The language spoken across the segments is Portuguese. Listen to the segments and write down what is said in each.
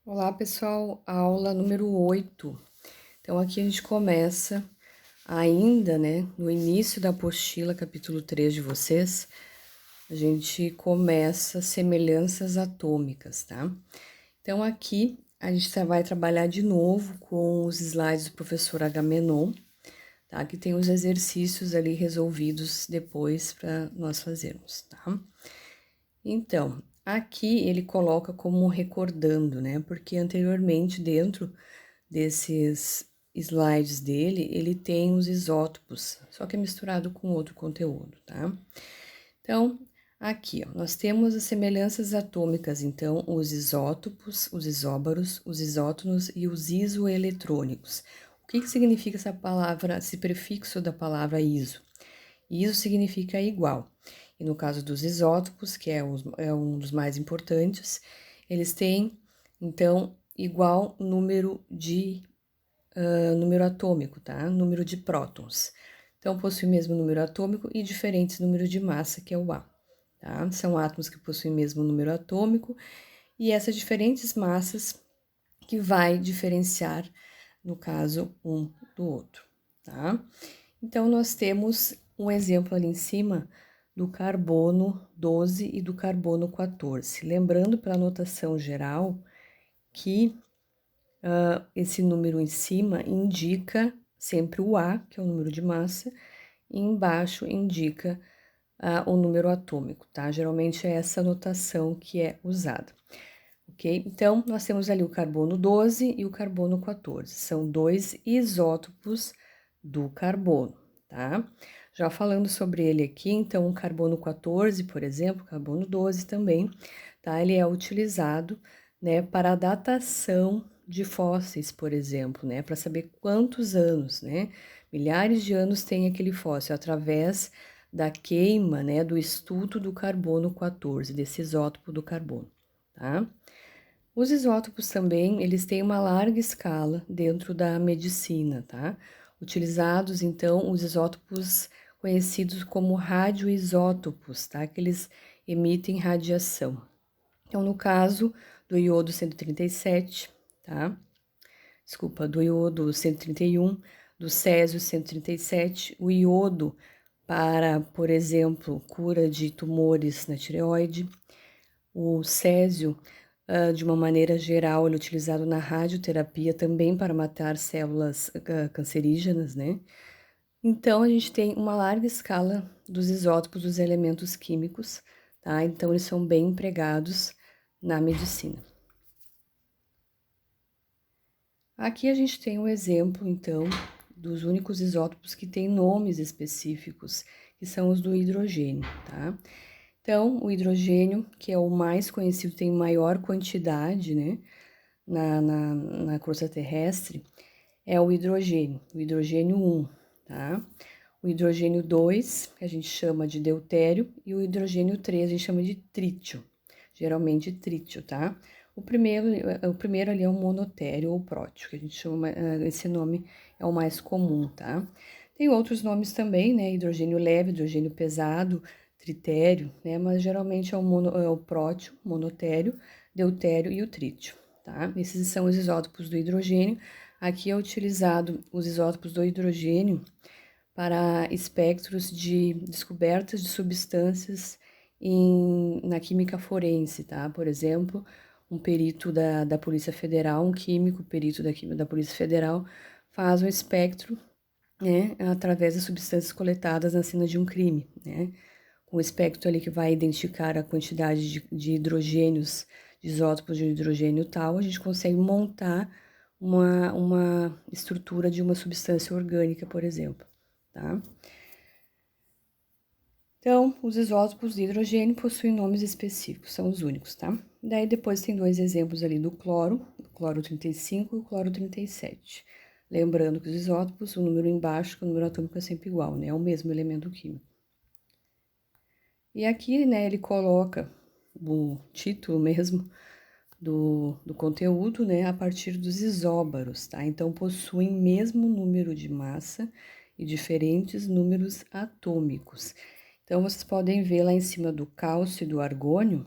Olá, pessoal, aula número 8. Então, aqui a gente começa ainda, né, no início da apostila, capítulo 3 de vocês, a gente começa semelhanças atômicas, tá? Então, aqui a gente vai trabalhar de novo com os slides do professor Agamenon, tá? Que tem os exercícios ali resolvidos depois para nós fazermos, tá? Então, aqui ele coloca como recordando, né? Porque anteriormente, dentro desses slides dele, ele tem os isótopos, só que é misturado com outro conteúdo, tá? Então, aqui, ó, nós temos as semelhanças atômicas, então, os isótopos, os isóbaros, os isótonos e os isoeletrônicos. O que significa essa palavra, esse prefixo da palavra iso? Iso significa igual. E no caso dos isótopos, que é um dos mais importantes, eles têm, então, igual número atômico, tá? Número de prótons. Então, possui o mesmo número atômico e diferentes números de massa, que é o A, tá? São átomos que possuem o mesmo número atômico e essas diferentes massas que vai diferenciar, no caso, um do outro, tá? Então, nós temos um exemplo ali em cima do carbono 12 e do carbono 14. Lembrando pela notação geral que esse número em cima indica sempre o A, que é o número de massa, e embaixo indica o número atômico, tá? Geralmente é essa notação que é usada, ok? Então, nós temos ali o carbono 12 e o carbono 14, são dois isótopos do carbono, tá? Já falando sobre ele aqui, então, o carbono 14, por exemplo, carbono 12 também, tá? Ele é utilizado, né, para a datação de fósseis, por exemplo, né, para saber quantos anos, né, milhares de anos tem aquele fóssil, através da queima, né, do estudo do carbono 14, desse isótopo do carbono, tá? Os isótopos também, eles têm uma larga escala dentro da medicina, tá? Utilizados, então, os isótopos conhecidos como radioisótopos, tá? Que eles emitem radiação. Então, no caso do iodo 137, tá? Desculpa, do iodo 131, do césio 137, o iodo para, por exemplo, cura de tumores na tireoide, o césio, de uma maneira geral, ele é utilizado na radioterapia também para matar células cancerígenas, né? Então, a gente tem uma larga escala dos isótopos dos elementos químicos, tá? Então, eles são bem empregados na medicina. Aqui a gente tem um exemplo, então, dos únicos isótopos que têm nomes específicos, que são os do hidrogênio, tá? Então, o hidrogênio, que é o mais conhecido, tem maior quantidade, né, na crosta terrestre, é o hidrogênio 1, tá? O hidrogênio 2, que a gente chama de deutério, e o hidrogênio 3, a gente chama de trítio, geralmente trítio, tá? O primeiro ali é o monotério ou prótio, que a gente chama, esse nome é o mais comum, tá? Tem outros nomes também, né? Hidrogênio leve, hidrogênio pesado, tritério, né? Mas geralmente é o prótio, monotério, deutério e o trítio, tá? Esses são os isótopos do hidrogênio. Aqui é utilizado os isótopos do hidrogênio para espectros de descobertas de substâncias na química forense, tá? Por exemplo, um perito da Polícia Federal, um químico perito da Polícia Federal, faz um espectro, né, através das substâncias coletadas na cena de um crime, né? Com o espectro ali que vai identificar a quantidade de hidrogênios, de isótopos de hidrogênio tal, a gente consegue montar uma estrutura de uma substância orgânica, por exemplo, tá? Então, os isótopos de hidrogênio possuem nomes específicos, são os únicos, tá? Daí depois tem dois exemplos ali do cloro, o cloro 35 e o cloro 37. Lembrando que os isótopos, o número embaixo, que o número atômico é sempre igual, né? É o mesmo elemento químico. E aqui, né, ele coloca o título mesmo do conteúdo, né, a partir dos isóbaros, tá? Então, possuem mesmo número de massa e diferentes números atômicos. Então, vocês podem ver lá em cima do cálcio e do argônio,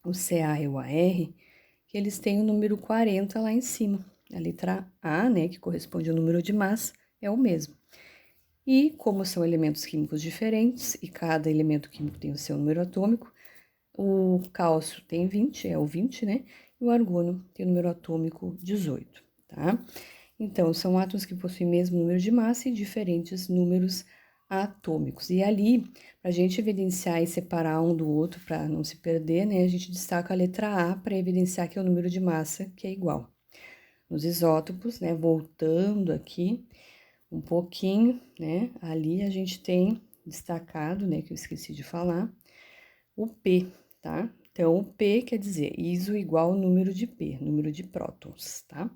o Ca e o Ar, que eles têm o número 40 lá em cima. A letra A, né, que corresponde ao número de massa, é o mesmo. E como são elementos químicos diferentes e cada elemento químico tem o seu número atômico, o cálcio tem 20, é o 20, né? E o argônio tem o número atômico 18, tá? Então, são átomos que possuem o mesmo número de massa e diferentes números atômicos. E ali, para a gente evidenciar e separar um do outro, para não se perder, né? A gente destaca a letra A para evidenciar que é o número de massa que é igual. Nos isótopos, né? Voltando aqui um pouquinho, né? Ali a gente tem destacado, né? Que eu esqueci de falar, o P, tá? Então, o P quer dizer iso igual ao número de P, número de prótons, tá?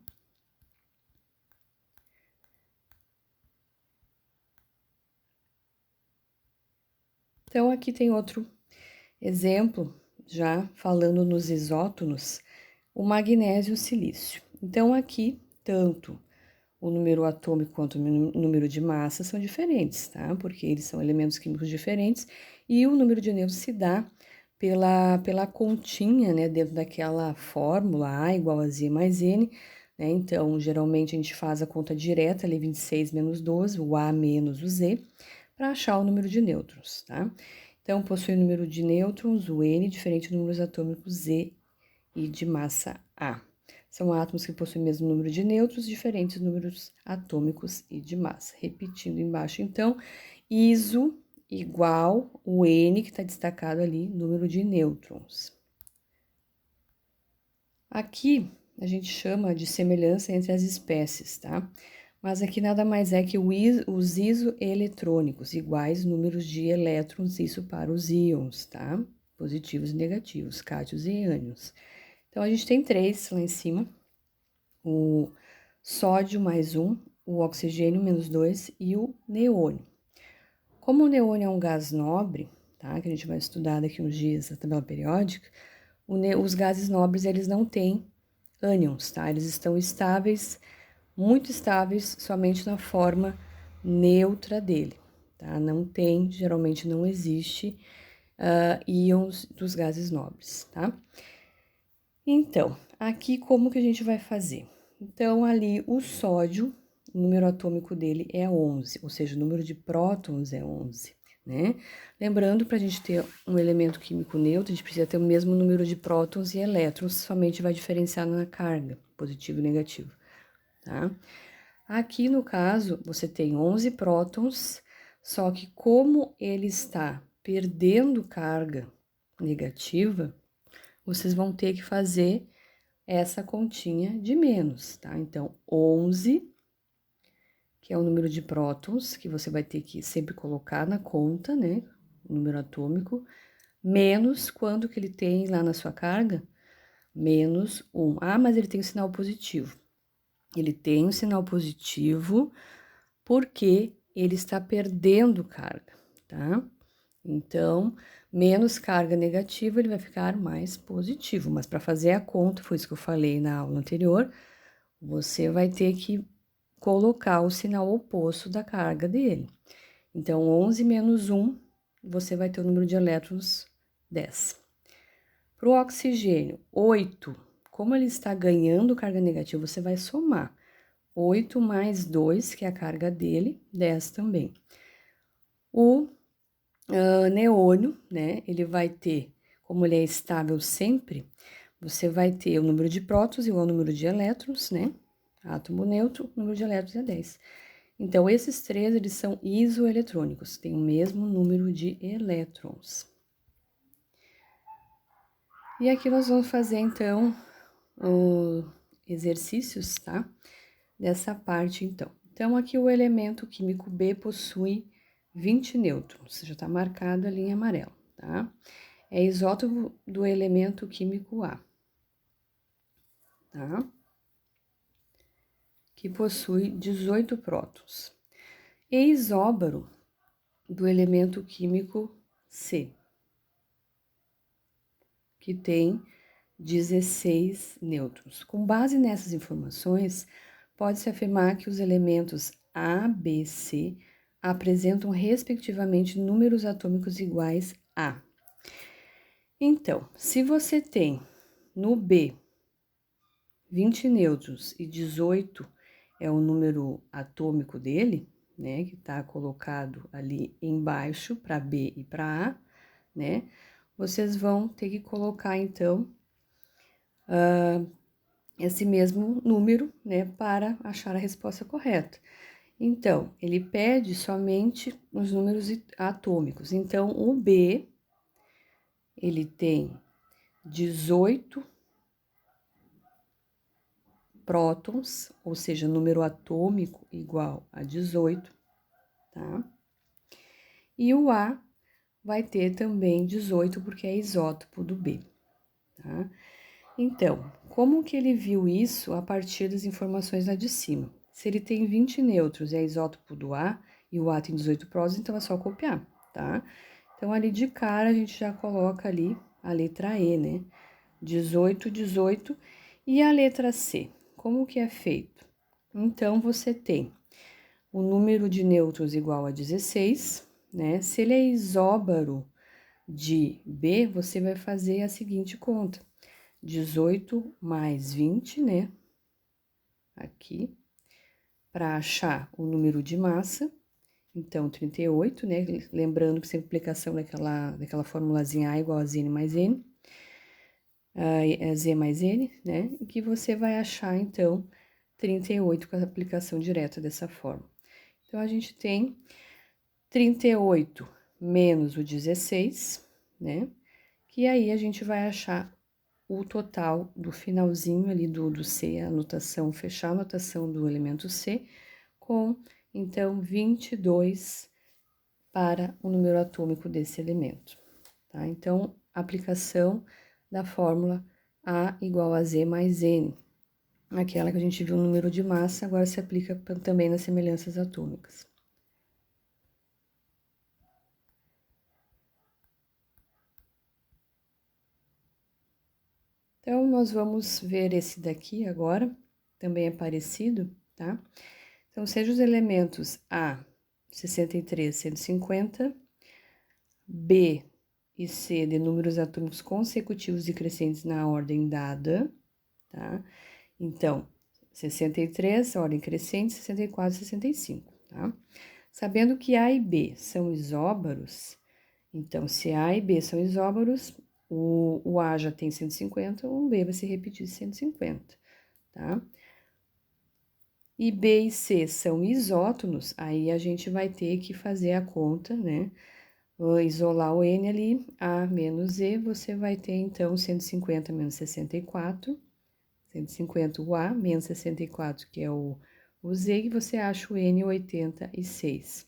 Então, aqui tem outro exemplo, já falando nos isótonos, o magnésio e o silício. Então, aqui, tanto o número atômico quanto o número de massa são diferentes, tá? Porque eles são elementos químicos diferentes e o número de nêutrons se dá pela continha, né, dentro daquela fórmula A igual a Z mais N, né? Então, geralmente a gente faz a conta direta ali, 26 menos 12, o A menos o Z, para achar o número de nêutrons, tá? Então, possui o número de nêutrons, o N, diferente do número atômicos Z e de massa A. São átomos que possuem o mesmo número de nêutrons, diferentes números atômicos e de massa. Repetindo embaixo, então, iso igual o N, que está destacado ali, número de nêutrons. Aqui, a gente chama de semelhança entre as espécies, tá? Mas aqui nada mais é que os isoeletrônicos, iguais números de elétrons, isso para os íons, tá? Positivos e negativos, cátions e ânions. Então, a gente tem 3 lá em cima, o sódio mais 1, o oxigênio menos 2 e o neônio. Como o neônio é um gás nobre, tá? Que a gente vai estudar daqui uns dias a tabela periódica, os gases nobres, eles não têm ânions, tá? Eles estão estáveis, muito estáveis, somente na forma neutra dele, tá? Não tem, geralmente não existe íons dos gases nobres, tá? Então, aqui como que a gente vai fazer? Então, ali o sódio, o número atômico dele é 11, ou seja, o número de prótons é 11, né? Lembrando, para a gente ter um elemento químico neutro, a gente precisa ter o mesmo número de prótons e elétrons, somente vai diferenciar na carga, positivo e negativo, tá? Aqui, no caso, você tem 11 prótons, só que como ele está perdendo carga negativa, vocês vão ter que fazer essa continha de menos, tá? Então, 11, que é o número de prótons, que você vai ter que sempre colocar na conta, né? O número atômico, menos quanto que ele tem lá na sua carga? Menos 1. Ah, mas ele tem um sinal positivo. Ele tem um sinal positivo porque ele está perdendo carga, tá? Então, menos carga negativa, ele vai ficar mais positivo. Mas para fazer a conta, foi isso que eu falei na aula anterior, você vai ter que colocar o sinal oposto da carga dele. Então, 11 menos 1, você vai ter o número de elétrons 10. Para o oxigênio, 8. Como ele está ganhando carga negativa, você vai somar. 8 mais 2, que é a carga dele, 10 também. O neônio, né, ele vai ter, como ele é estável sempre, você vai ter o número de prótons igual ao número de elétrons, né? Átomo neutro, o número de elétrons é 10. Então, esses três, eles são isoeletrônicos, têm o mesmo número de elétrons. E aqui nós vamos fazer, então, os exercícios, tá? Dessa parte, então. Então, aqui o elemento químico B possui 20 nêutrons, já tá marcado ali em amarelo, tá? É isótopo do elemento químico A, tá? Que possui 18 prótons. E isóbaro do elemento químico C, que tem 16 nêutrons. Com base nessas informações, pode-se afirmar que os elementos A, B, C apresentam respectivamente números atômicos iguais a. Então, se você tem no B 20 nêutrons e 18 é o número atômico dele, né, que está colocado ali embaixo para B e para A, né, vocês vão ter que colocar, então, esse mesmo número, né, para achar a resposta correta. Então, ele pede somente os números atômicos. Então, o B, ele tem 18 prótons, ou seja, número atômico igual a 18, tá? E o A vai ter também 18, porque é isótopo do B, tá? Então, como que ele viu isso a partir das informações lá de cima? Se ele tem 20 nêutrons e é isótopo do A, e o A tem 18 prótons, então é só copiar, tá? Então, ali de cara, a gente já coloca ali a letra E, né? 18, 18. E a letra C, como que é feito? Então, você tem o número de nêutrons igual a 16, né? Se ele é isóbaro de B, você vai fazer a seguinte conta: 18 mais 20, né? Aqui, para achar o número de massa. Então, 38, né? Lembrando que sempre aplicação daquela formulazinha A igual a Zn mais N, Z mais N, né? E que você vai achar, então, 38 com a aplicação direta dessa forma. Então, a gente tem 38 menos o 16, né? Que aí a gente vai achar o total do finalzinho ali do C, a anotação, fechar a anotação do elemento C, com, então, 22 para o número atômico desse elemento, tá? Então, aplicação da fórmula A igual a Z mais N, aquela que a gente viu no número de massa, agora se aplica também nas semelhanças atômicas. Então, nós vamos ver esse daqui agora, também é parecido, tá? Então, seja os elementos A, 63, 150, B e C de números atômicos consecutivos e crescentes na ordem dada, tá? Então, 63, ordem crescente, 64, 65, tá? Sabendo que A e B são isóbaros, então, se A e B são isóbaros, o A já tem 150, o B vai se repetir 150, tá? E B e C são isótonos, aí a gente vai ter que fazer a conta, né? Vou isolar o N ali, A menos E, você vai ter, então, 150 menos 64, 150 o A, menos 64, que é o Z, e você acha o N 86.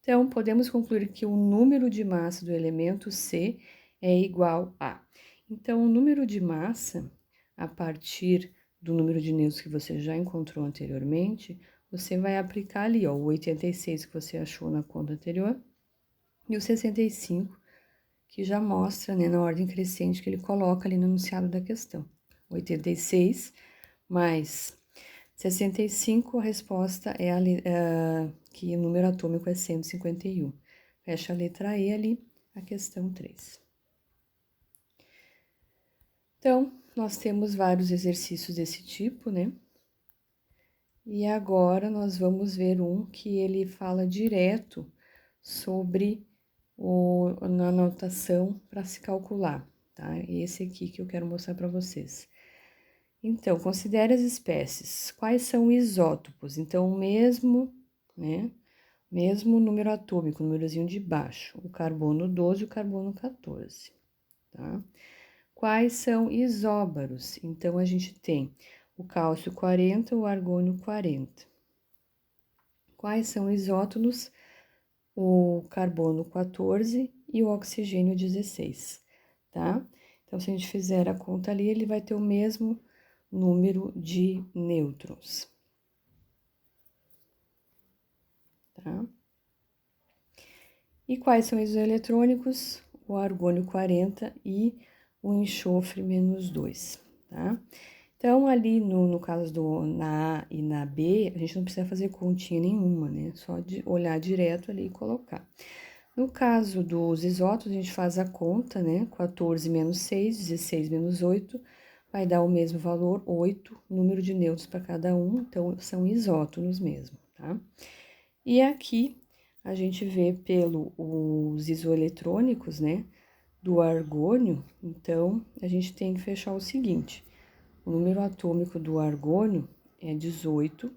Então, podemos concluir que o número de massa do elemento C é igual a. Então, o número de massa, a partir do número de nêutrons que você já encontrou anteriormente, você vai aplicar ali, ó, o 86 que você achou na conta anterior, e o 65, que já mostra, né, na ordem crescente que ele coloca ali no enunciado da questão. 86 mais 65, a resposta é que o número atômico é 151. Fecha a letra E ali, a questão 3. Então, nós temos vários exercícios desse tipo, né? E agora nós vamos ver um que ele fala direto sobre na anotação para se calcular, tá? Esse aqui que eu quero mostrar para vocês. Então, considere as espécies. Quais são isótopos? Então, o mesmo, né? Mesmo número atômico, númerozinho de baixo, o carbono 12 e o carbono 14, tá? Quais são isóbaros? Então, a gente tem o cálcio 40, o argônio 40. Quais são isótonos? O carbono 14 e o oxigênio 16, tá? Então, se a gente fizer a conta ali, ele vai ter o mesmo número de nêutrons, tá? E quais são os eletrônicos? O argônio 40 e o enxofre menos 2, tá? Então, ali no caso na A e na B, a gente não precisa fazer continha nenhuma, né? Só de olhar direto ali e colocar. No caso dos isótopos, a gente faz a conta, né? 14 menos 6, 16 menos 8, vai dar o mesmo valor, 8, número de nêutrons para cada um, então são isótonos mesmo, tá? E aqui a gente vê pelos isoeletrônicos, né, do argônio, então a gente tem que fechar o seguinte: o número atômico do argônio é 18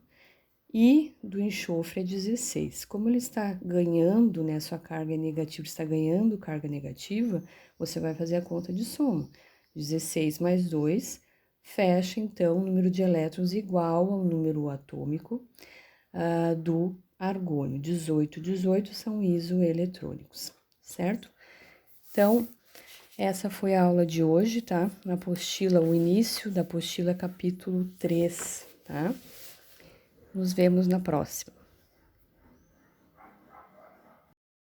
e do enxofre é 16. Como ele está ganhando, né, sua carga é negativa, está ganhando carga negativa, você vai fazer a conta de soma. 16 mais 2 fecha, então, o número de elétrons igual ao número atômico do argônio. 18, 18 são isoeletrônicos, certo? Então, essa foi a aula de hoje, tá? Na apostila, o início da apostila, capítulo 3, tá? Nos vemos na próxima.